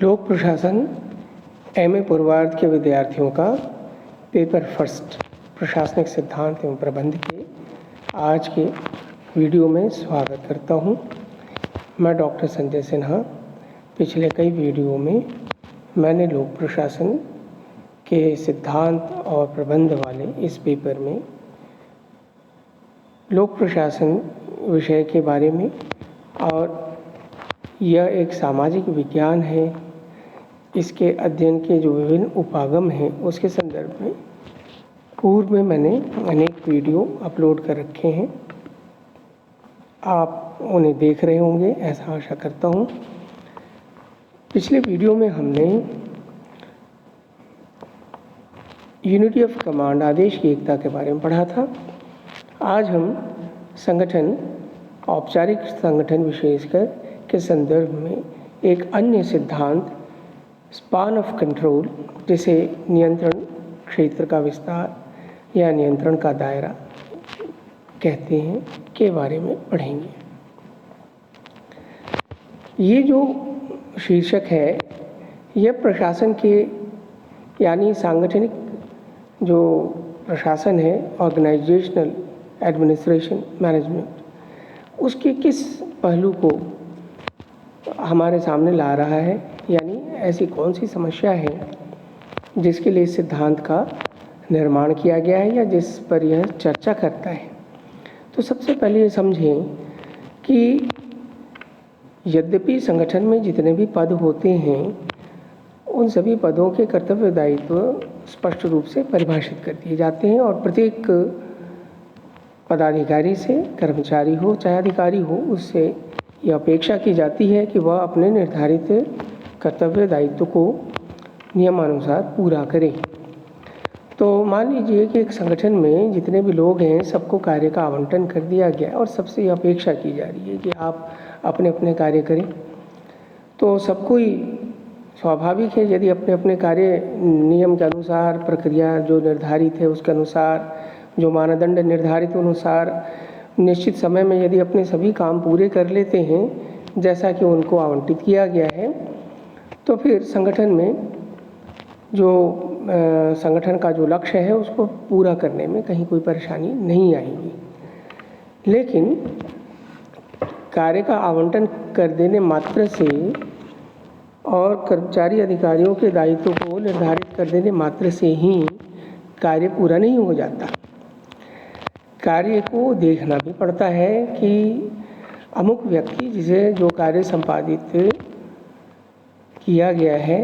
लोक प्रशासन एमए पूर्वार्ध के विद्यार्थियों का पेपर फर्स्ट प्रशासनिक सिद्धांत एवं प्रबंध के आज के वीडियो में स्वागत करता हूं। मैं डॉक्टर संजय सिन्हा। पिछले कई वीडियो में मैंने लोक प्रशासन के सिद्धांत और प्रबंध वाले इस पेपर में लोक प्रशासन विषय के बारे में और यह एक सामाजिक विज्ञान है, इसके अध्ययन के जो विभिन्न उपागम हैं उसके संदर्भ में पूर्व में मैंने अनेक वीडियो अपलोड कर रखे हैं। आप उन्हें देख रहे होंगे ऐसा आशा करता हूँ। पिछले वीडियो में हमने यूनिटी ऑफ कमांड आदेश की एकता के बारे में पढ़ा था। आज हम संगठन औपचारिक संगठन विशेषकर के संदर्भ में एक अन्य सिद्धांत स्पान ऑफ कंट्रोल, जिसे नियंत्रण क्षेत्र का विस्तार या नियंत्रण का दायरा कहते हैं, के बारे में पढ़ेंगे। ये जो शीर्षक है यह प्रशासन के यानी सांगठनिक जो प्रशासन है, ऑर्गेनाइजेशनल एडमिनिस्ट्रेशन मैनेजमेंट, उसके किस पहलू को हमारे सामने ला रहा है, यानी ऐसी कौन सी समस्या है जिसके लिए सिद्धांत का निर्माण किया गया है या जिस पर यह चर्चा करता है। तो सबसे पहले ये समझें कि यद्यपि संगठन में जितने भी पद होते हैं उन सभी पदों के कर्तव्य दायित्व स्पष्ट रूप से परिभाषित कर दिए जाते हैं और प्रत्येक पदाधिकारी से, कर्मचारी हो चाहे अधिकारी हो, उससे यह अपेक्षा की जाती है कि वह अपने निर्धारित कर्तव्य दायित्व को नियमानुसार पूरा करे। तो मान लीजिए कि एक संगठन में जितने भी लोग हैं सबको कार्य का आवंटन कर दिया गया और सबसे यह अपेक्षा की जा रही है कि आप अपने अपने कार्य करें। तो सबको ही स्वाभाविक है यदि अपने अपने कार्य नियम के अनुसार, प्रक्रिया जो निर्धारित है उसके अनुसार, जो मानदंड निर्धारित अनुसार निश्चित समय में यदि अपने सभी काम पूरे कर लेते हैं जैसा कि उनको आवंटित किया गया है, तो फिर संगठन में जो संगठन का जो लक्ष्य है उसको पूरा करने में कहीं कोई परेशानी नहीं आएगी। लेकिन कार्य का आवंटन कर देने मात्र से और कर्मचारी अधिकारियों के दायित्व को निर्धारित कर देने मात्र से ही कार्य पूरा नहीं हो जाता। कार्य को देखना भी पड़ता है कि अमुक व्यक्ति जिसे जो कार्य संपादित किया गया है,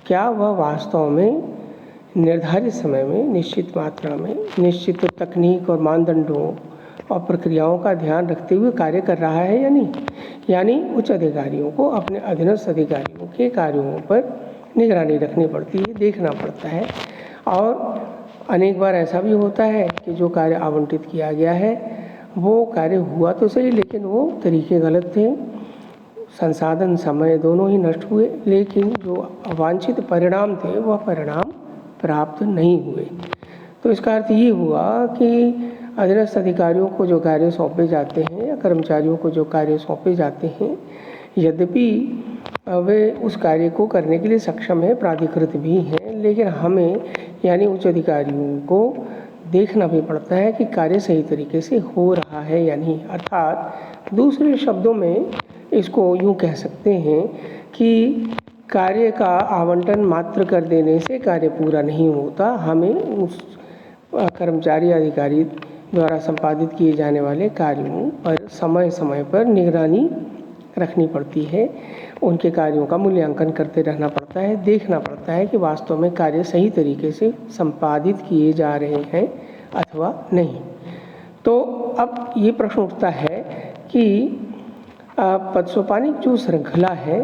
क्या वह वास्तव में निर्धारित समय में, निश्चित मात्रा में, निश्चित तकनीक और मानदंडों और प्रक्रियाओं का ध्यान रखते हुए कार्य कर रहा है या नहीं। यानी उच्च अधिकारियों को अपने अधीनस्थ अधिकारियों के कार्यों पर निगरानी रखनी पड़ती है, देखना पड़ता है। और अनेक बार ऐसा भी होता है कि जो कार्य आवंटित किया गया है वो कार्य हुआ तो सही, लेकिन वो तरीके गलत थे, संसाधन समय दोनों ही नष्ट हुए, लेकिन जो अवांछित परिणाम थे वह परिणाम प्राप्त नहीं हुए। तो इसका अर्थ ये हुआ कि अधीनस्थ अधिकारियों को जो कार्य सौंपे जाते हैं या कर्मचारियों को जो कार्य सौंपे जाते हैं, यद्यपि वे उस कार्य को करने के लिए सक्षम है, प्राधिकृत भी हैं, लेकिन हमें यानी उच्च अधिकारियों को देखना भी पड़ता है कि कार्य सही तरीके से हो रहा है या नहीं। अर्थात दूसरे शब्दों में इसको यूँ कह सकते हैं कि कार्य का आवंटन मात्र कर देने से कार्य पूरा नहीं होता। हमें उस कर्मचारी अधिकारी द्वारा संपादित किए जाने वाले कार्यों पर समय समय पर निगरानी रखनी पड़ती है, उनके कार्यों का मूल्यांकन करते रहना पड़ता है, देखना पड़ता है कि वास्तव में कार्य सही तरीके से संपादित किए जा रहे हैं अथवा नहीं। तो अब ये प्रश्न उठता है कि पदसोपानिक जो श्रृंखला है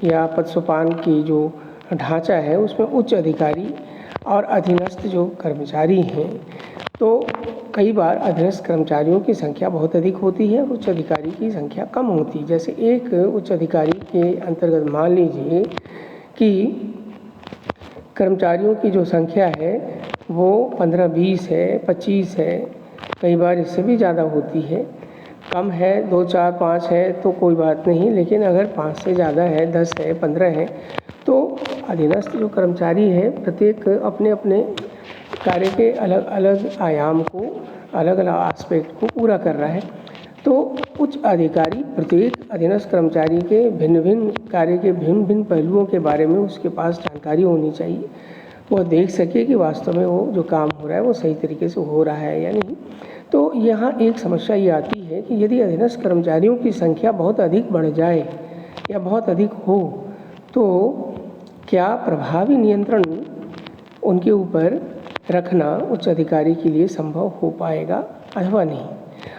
या पदसोपान की जो ढांचा है उसमें उच्च अधिकारी और अधीनस्थ जो कर्मचारी हैं, तो कई बार अधीनस्थ कर्मचारियों की संख्या बहुत अधिक होती है और उच्च अधिकारी की संख्या कम होती है। जैसे एक उच्च अधिकारी के अंतर्गत मान लीजिए कि कर्मचारियों की जो संख्या है वो 15-20 है, 25 है, कई बार इससे भी ज़्यादा होती है। कम है, 2, 4, 5 है तो कोई बात नहीं, लेकिन अगर 5 से ज़्यादा है, 10 है, 15 है, तो अधीनस्थ जो कर्मचारी है प्रत्येक अपने अपने कार्य के अलग अलग आयाम को, अलग अलग एस्पेक्ट को पूरा कर रहा है। तो उच्च अधिकारी प्रत्येक अधीनस्थ कर्मचारी के भिन्न भिन्न कार्य के भिन्न भिन्न पहलुओं के बारे में उसके पास जानकारी होनी चाहिए। वह देख सके कि वास्तव में वो जो काम हो रहा है वो सही तरीके से हो रहा है या नहीं। तो यहाँ एक समस्या ये आती है कि यदि अधीनस्थ कर्मचारियों की संख्या बहुत अधिक बढ़ जाए या बहुत अधिक हो तो क्या प्रभावी नियंत्रण उनके ऊपर रखना उच्च अधिकारी के लिए संभव हो पाएगा अथवा नहीं।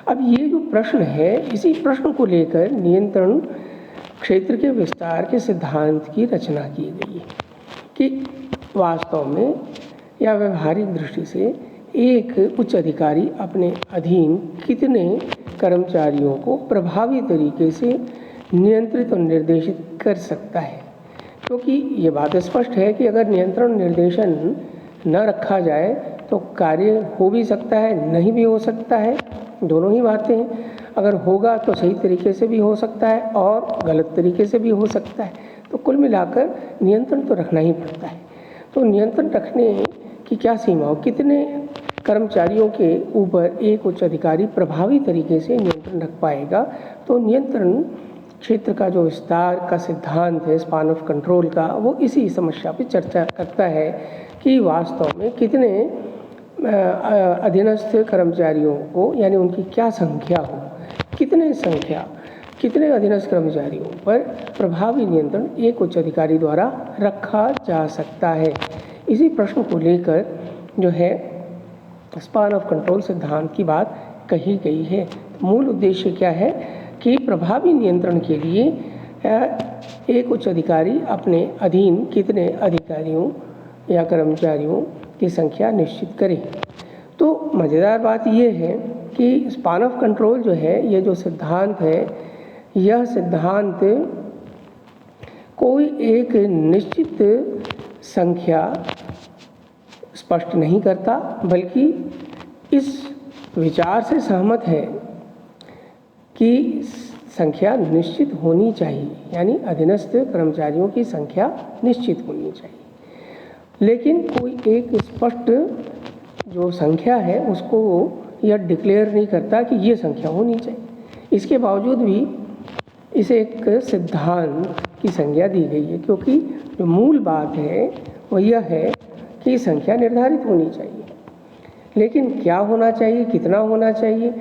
अब ये जो प्रश्न है, इसी प्रश्न को लेकर नियंत्रण क्षेत्र के विस्तार के सिद्धांत की रचना की गई है कि वास्तव में या व्यवहारिक दृष्टि से एक उच्च अधिकारी अपने अधीन कितने कर्मचारियों को प्रभावी तरीके से नियंत्रित और निर्देशित कर सकता है। क्योंकि ये बात स्पष्ट है कि अगर नियंत्रण निर्देशन न रखा जाए तो कार्य हो भी सकता है, नहीं भी हो सकता है, दोनों ही बातें हैं। अगर होगा तो सही तरीके से भी हो सकता है और गलत तरीके से भी हो सकता है। तो कुल मिलाकर नियंत्रण तो रखना ही पड़ता है। तो नियंत्रण रखने की क्या सीमा हो, कितने कर्मचारियों के ऊपर एक उच्च अधिकारी प्रभावी तरीके से नियंत्रण रख पाएगा। तो नियंत्रण क्षेत्र का जो विस्तार का सिद्धांत है, स्पान ऑफ कंट्रोल का, वो इसी समस्या पे चर्चा करता है कि वास्तव में कितने अधीनस्थ कर्मचारियों को, यानी उनकी क्या संख्या हो, कितने अधीनस्थ कर्मचारियों पर प्रभावी नियंत्रण एक उच्च अधिकारी द्वारा रखा जा सकता है। इसी प्रश्न को लेकर जो है स्पान ऑफ कंट्रोल सिद्धांत की बात कही गई है। मूल उद्देश्य क्या है कि प्रभावी नियंत्रण के लिए एक उच्च अधिकारी अपने अधीन कितने अधिकारियों या कर्मचारियों की संख्या निश्चित करे। तो मज़ेदार बात यह है कि स्पान ऑफ कंट्रोल जो है, ये जो सिद्धांत है, यह सिद्धांत कोई एक निश्चित संख्या स्पष्ट नहीं करता, बल्कि इस विचार से सहमत है कि संख्या निश्चित होनी चाहिए, यानी अधीनस्थ कर्मचारियों की संख्या निश्चित होनी चाहिए। लेकिन कोई एक स्पष्ट जो संख्या है उसको यह डिक्लेयर नहीं करता कि ये संख्या होनी चाहिए। इसके बावजूद भी इसे एक सिद्धांत की संज्ञा दी गई है, क्योंकि जो मूल बात है वो यह है कि संख्या निर्धारित होनी चाहिए। लेकिन क्या होना चाहिए, कितना होना चाहिए,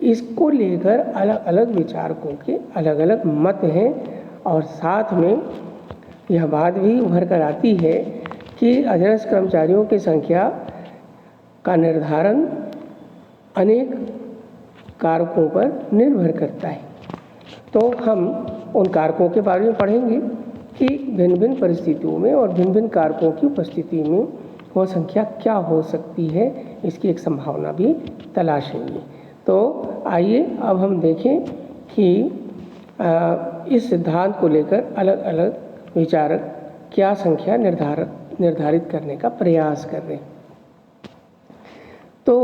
इसको लेकर अलग अलग विचारकों के अलग अलग मत हैं। और साथ में यह बात भी उभर कर आती है कि अधीनस्थ कर्मचारियों की संख्या का निर्धारण अनेक कारकों पर निर्भर करता है। तो हम उन कारकों के बारे में पढ़ेंगे कि भिन्न भिन्न परिस्थितियों में और भिन्न भिन्न कारकों की उपस्थिति में वह संख्या क्या हो सकती है, इसकी एक संभावना भी तलाशेंगे। तो आइए अब हम देखें कि इस सिद्धांत को लेकर अलग अलग विचारक क्या संख्या निर्धारित करने का प्रयास कर रहे हैं। तो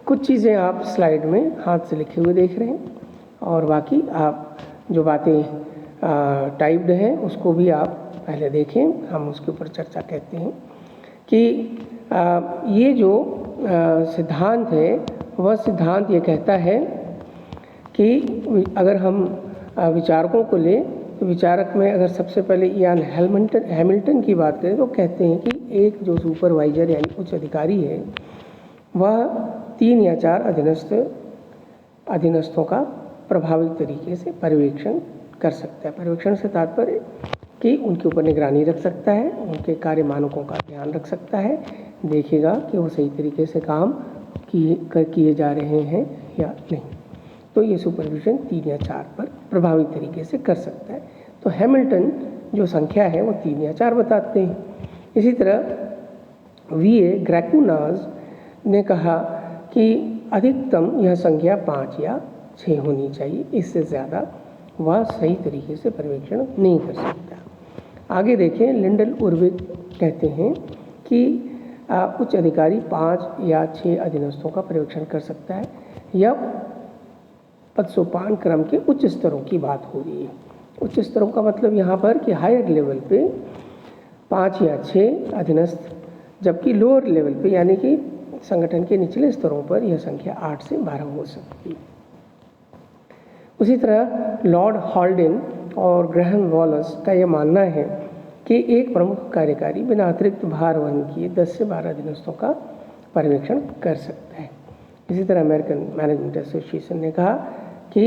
कुछ चीज़ें आप स्लाइड में हाथ से लिखे हुए देख रहे हैं और बाकी आप जो बातें टाइप्ड हैं उसको भी आप पहले देखें। हम उसके ऊपर चर्चा करते हैं कि ये जो सिद्धांत है वह सिद्धांत ये कहता है कि अगर हम विचारकों को लें तो विचारक में अगर सबसे पहले इयान हैमिल्टन की बात करें तो कहते हैं कि एक जो सुपरवाइजर यानी उच्च अधिकारी है वह 3 या 4 अधीनस्थों का प्रभावी तरीके से पर्यवेक्षण कर सकता है। पर्यवेक्षण से तात्पर्य कि उनके ऊपर निगरानी रख सकता है, उनके कार्य मानकों का ध्यान रख सकता है, देखेगा कि वो सही तरीके से काम किए जा रहे हैं या नहीं। तो ये सुपरविजन 3 या 4 पर प्रभावी तरीके से कर सकता है। तो हैमिल्टन जो संख्या है वो 3 या 4 बताते हैं। इसी तरह वीए ग्रैकुनाज ने कहा कि अधिकतम यह संख्या 5 या 6 होनी चाहिए, इससे ज़्यादा वह सही तरीके से पर्यवेक्षण नहीं कर सकता। आगे देखें, लिंडल उर्विक कहते हैं कि उच्च अधिकारी 5 या 6 अधीनस्थों का पर्यवेक्षण कर सकता है। यह पद सोपान क्रम के उच्च स्तरों की बात हो रही है। उच्च स्तरों का मतलब यहाँ पर कि हायर लेवल पे 5 या 6 अधीनस्थ, जबकि लोअर लेवल पे यानी कि संगठन के निचले स्तरों पर यह संख्या 8 से 12 हो सकती है। उसी तरह लॉर्ड हॉल्डेन और ग्रैहम वॉलस का यह मानना है कि एक प्रमुख कार्यकारी बिना अतिरिक्त भार वहन किए 10 से 12 अधीनस्थों का पर्यवेक्षण कर सकता है। इसी तरह अमेरिकन मैनेजमेंट एसोसिएशन ने कहा कि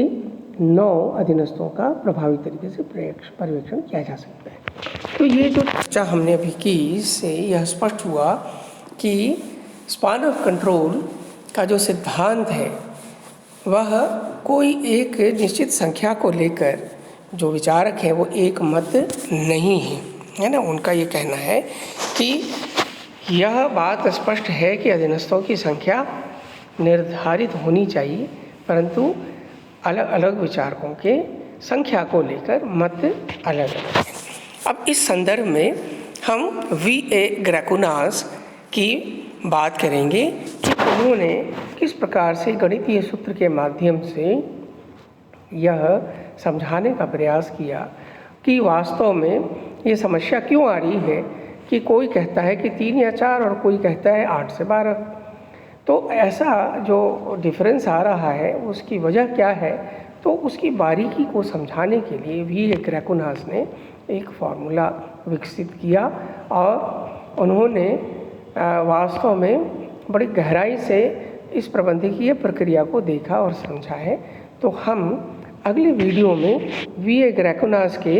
9 अधीनस्थों का प्रभावी तरीके से पर्यवेक्षण किया जा सकता है। तो ये जो चर्चा हमने अभी की, इससे यह स्पष्ट हुआ कि स्पान ऑफ कंट्रोल का जो सिद्धांत है वह कोई एक निश्चित संख्या को लेकर जो विचारक हैं वो एक मत नहीं है ना। उनका ये कहना है कि यह बात स्पष्ट है कि अधीनस्थों की संख्या निर्धारित होनी चाहिए, परंतु अलग अलग विचारकों के संख्या को लेकर मत अलग अलग हैं। अब इस संदर्भ में हम V.A. ग्रैकुनास की बात करेंगे कि उन्होंने किस प्रकार से गणितीय सूत्र के माध्यम से यह समझाने का प्रयास किया कि वास्तव में ये समस्या क्यों आ रही है कि कोई कहता है कि 3 या 4 और कोई कहता है 8 से 12। तो ऐसा जो डिफरेंस आ रहा है उसकी वजह क्या है, तो उसकी बारीकी को समझाने के लिए V.A. ग्रैकुनास ने एक फार्मूला विकसित किया और उन्होंने वास्तव में बड़ी गहराई से इस प्रबंधकीय प्रक्रिया को देखा और समझा है। तो हम अगले वीडियो में V.A. ग्रैकुनास के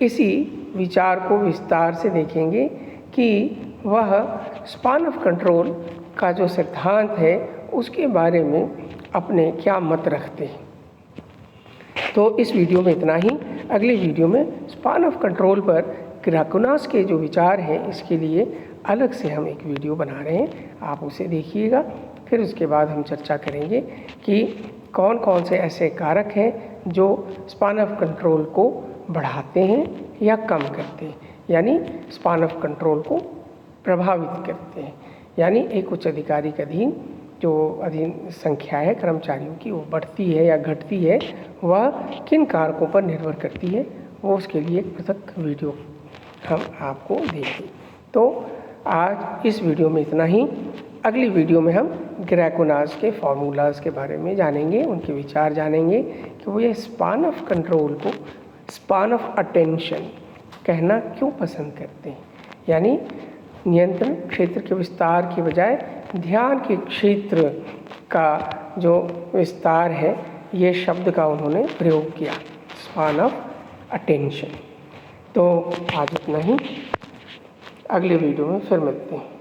इसी विचार को विस्तार से देखेंगे कि वह स्पान ऑफ कंट्रोल का जो सिद्धांत है उसके बारे में अपने क्या मत रखते हैं। तो इस वीडियो में इतना ही। अगले वीडियो में स्पान ऑफ कंट्रोल पर ग्रैकुनास के जो विचार हैं इसके लिए अलग से हम एक वीडियो बना रहे हैं, आप उसे देखिएगा। फिर उसके बाद हम चर्चा करेंगे कि कौन कौन से ऐसे कारक हैं जो स्पान ऑफ कंट्रोल को बढ़ाते हैं या कम करते हैं, यानी स्पान ऑफ कंट्रोल को प्रभावित करते हैं। यानी एक उच्च अधिकारी के अधीन जो अधीन संख्या है कर्मचारियों की वो बढ़ती है या घटती है, वह किन कारकों पर निर्भर करती है, वो उसके लिए एक पृथक वीडियो हम आपको देंगे। तो आज इस वीडियो में इतना ही। अगली वीडियो में हम ग्रैकुनास के फार्मूलाज के बारे में जानेंगे, उनके विचार जानेंगे कि वो ये स्पान ऑफ कंट्रोल को स्पान ऑफ अटेंशन कहना क्यों पसंद करते हैं, यानी नियंत्रण क्षेत्र के विस्तार की बजाय ध्यान के क्षेत्र का जो विस्तार है, ये शब्द का उन्होंने प्रयोग किया, स्पान ऑफ अटेंशन। तो आज इतना ही, अगले वीडियो में फिर मिलते हैं।